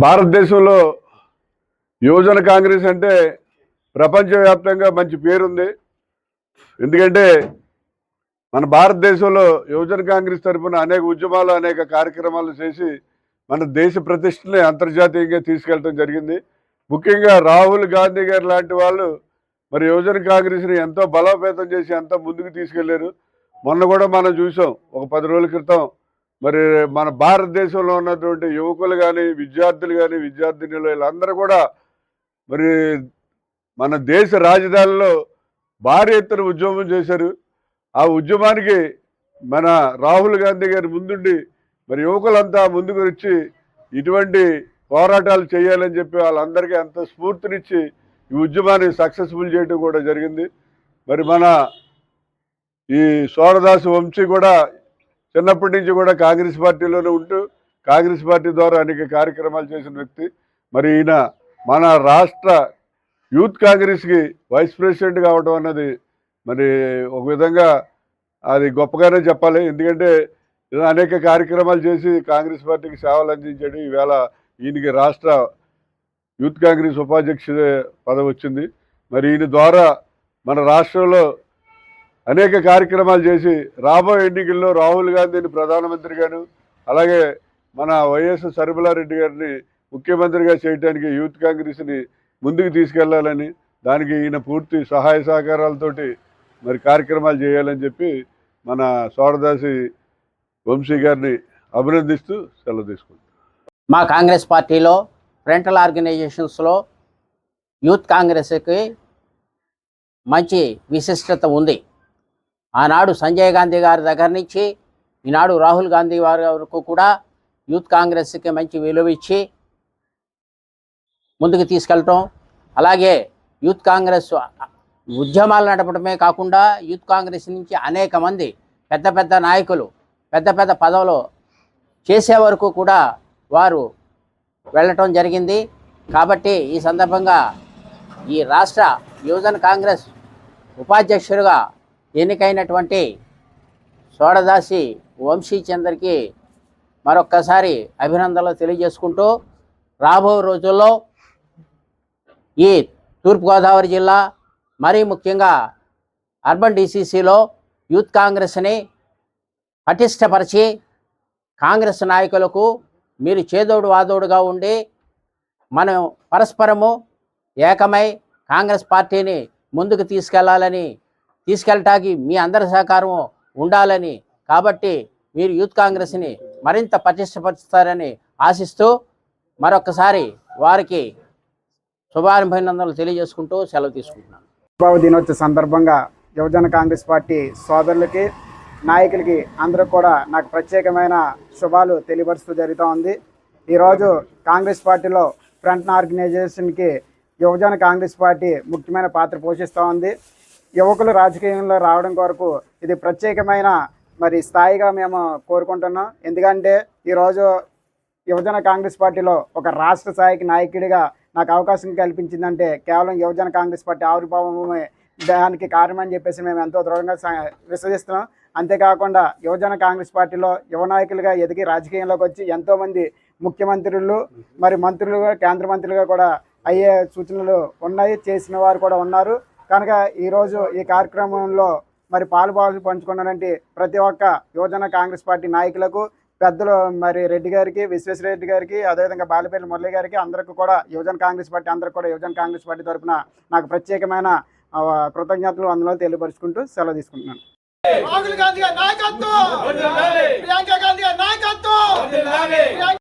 భారతదేశంలో యువజన కాంగ్రెస్ అంటే ప్రపంచవ్యాప్తంగా మంచి పేరుంది. ఎందుకంటే మన భారతదేశంలో యువజన కాంగ్రెస్ తరఫున అనేక ఉద్యమాలు, అనేక కార్యక్రమాలు చేసి మన దేశ ప్రతిష్టని అంతర్జాతీయంగా తీసుకెళ్ళడం జరిగింది. ముఖ్యంగా రాహుల్ గాంధీ గారు లాంటి వాళ్ళు మరి యువజన కాంగ్రెస్ని ఎంతో బలోపేతం చేసి ఎంతో ముందుకు తీసుకెళ్లారు. మొన్న కూడా మనం చూసాం, ఒక 10 రోజుల క్రితం మరి మన భారతదేశంలో ఉన్నటువంటి యువకులు కానీ, విద్యార్థులు కానీ, విద్యార్థినులు వీళ్ళందరూ కూడా మరి మన దేశ రాజధానిలో భారీ ఎత్తున ఉద్యమం చేశారు. ఆ ఉద్యమానికి మన రాహుల్ గాంధీ గారి ముందుండి మరి యువకులంతా ముందుకు వచ్చి ఇటువంటి పోరాటాలు చేయాలని చెప్పి వాళ్ళందరికీ ఎంతో స్ఫూర్తినిచ్చి ఈ ఉద్యమాన్ని సక్సెస్ఫుల్ చేయడం కూడా జరిగింది. మరి మన ఈ సోరదాసు వంశీ కూడా చిన్నప్పటి నుంచి కూడా కాంగ్రెస్ పార్టీలోనే ఉంటూ కాంగ్రెస్ పార్టీ ద్వారా అనేక కార్యక్రమాలు చేసిన వ్యక్తి. మరి ఈయన మన రాష్ట్ర యూత్ కాంగ్రెస్కి వైస్ ప్రెసిడెంట్ కావడం అన్నది మరి ఒక విధంగా అది గొప్పగానే చెప్పాలి. ఎందుకంటే అనేక కార్యక్రమాలు చేసి కాంగ్రెస్ పార్టీకి సేవలు అందించాడు. ఈవేళ ఈయనకి రాష్ట్ర యూత్ కాంగ్రెస్ ఉపాధ్యక్ష పదవి వచ్చింది. మరి ఈయన ద్వారా మన రాష్ట్రంలో అనేక కార్యక్రమాలు చేసి రాబోయే ఎన్నికల్లో రాహుల్ గాంధీని ప్రధానమంత్రిగాను, అలాగే మన వైఎస్ షర్మిలారెడ్డి గారిని ముఖ్యమంత్రిగా చేయడానికి యూత్ కాంగ్రెస్ని ముందుకు తీసుకెళ్లాలని, దానికి ఈయన పూర్తి సహాయ సహకారాలతోటి మరి కార్యక్రమాలు చేయాలని చెప్పి మన సోరదాసి వంశీ గారిని అభినందిస్తూ సెలవు తీసుకుంటాం. మా కాంగ్రెస్ పార్టీలో ఫ్రంటల్ ఆర్గనైజేషన్స్లో యూత్ కాంగ్రెస్కి మంచి విశిష్టత ఉంది. ఆనాడు సంజయ్ గాంధీ గారి దగ్గర నుంచి ఈనాడు రాహుల్ గాంధీ వారి వరకు కూడా యూత్ కాంగ్రెస్కి మంచి విలువ ఇచ్చి ముందుకు తీసుకెళ్ళటం, అలాగే యూత్ కాంగ్రెస్ ఉద్యమాలు నడపడమే కాకుండా యూత్ కాంగ్రెస్ నుంచి అనేక మంది పెద్ద పెద్ద నాయకులు పెద్ద పెద్ద పదవులు చేసే వరకు కూడా వారు వెళ్ళటం జరిగింది. కాబట్టి ఈ సందర్భంగా ఈ రాష్ట్ర యువజన కాంగ్రెస్ ఉపాధ్యక్షుడిగా ఎన్నికైనటువంటి సోడదాసి వంశీచంద్రకి మరొక్కసారి అభినందనలు తెలియజేసుకుంటూ, రాబో రోజుల్లో ఈ తూర్పుగోదావరి జిల్లా మరీ ముఖ్యంగా అర్బన్ డిసిసిలో యూత్ కాంగ్రెస్ని పటిష్టపరిచి కాంగ్రెస్ నాయకులకు మీరు చేదోడు వాదోడుగా ఉండి మనం పరస్పరము ఏకమై కాంగ్రెస్ పార్టీని ముందుకు తీసుకెళ్ళటానికి మీ అందరి సహకారం ఉండాలని, కాబట్టి మీరు యూత్ కాంగ్రెస్ని మరింత పటిష్టపరుస్తారని ఆశిస్తూ మరొకసారి వారికి శుభాభినందనలు తెలియజేసుకుంటూ సెలవు తీసుకుంటున్నాను. ఆవిర్భావ దినోత్సవ సందర్భంగా యువజన కాంగ్రెస్ పార్టీ సోదరులకి, నాయకులకి అందరూ కూడా నాకు ప్రత్యేకమైన శుభాలు తెలియపరుస్తూ జరుగుతూ ఉంది. ఈరోజు కాంగ్రెస్ పార్టీలో ఫ్రంట్ ఆర్గనైజేషన్కి యువజన కాంగ్రెస్ పార్టీ ముఖ్యమైన పాత్ర పోషిస్తూ ఉంది. యువకులు రాజకీయంలో రావడం కొరకు ఇది ప్రత్యేకమైన మరి స్థాయిగా మేము కోరుకుంటున్నాం. ఎందుకంటే ఈరోజు యువజన కాంగ్రెస్ పార్టీలో ఒక రాష్ట్ర స్థాయికి నాయకుడిగా నాకు అవకాశం కల్పించిందంటే కేవలం యువజన కాంగ్రెస్ పార్టీ ఆవిర్భావమే దానికి కారణం అని చెప్పేసి మేము ఎంతో దృఢంగా విశ్వసిస్తున్నాం. అంతేకాకుండా యువజన కాంగ్రెస్ పార్టీలో యువ నాయకులుగా ఎదిగి రాజకీయంలోకి వచ్చి ఎంతోమంది ముఖ్యమంత్రులు మరి మంత్రులుగా కేంద్ర మంత్రులుగా కూడా అయ్యే సూచనలు ఉన్నాయి, చేసిన వారు కూడా ఉన్నారు. కనుక ఈరోజు ఈ కార్యక్రమంలో మరి పాలు పంచుకున్నారంటే ప్రతి ఒక్క యువజన కాంగ్రెస్ పార్టీ నాయకులకు, పెద్దలు మరి రెడ్డి గారికి, విశ్వేశ్వరరెడ్డి గారికి, అదేవిధంగా బాలిపల్లి మురళి గారికి అందరికీ కూడా యువజన కాంగ్రెస్ పార్టీ అందరికీ కూడా యువజన కాంగ్రెస్ పార్టీ తరఫున నాకు ప్రత్యేకమైన కృతజ్ఞతలు అందులో తెలియపరుచుకుంటూ సెలవు తీసుకుంటున్నాను. రాహుల్ గాంధీ గారి నాయకత్వం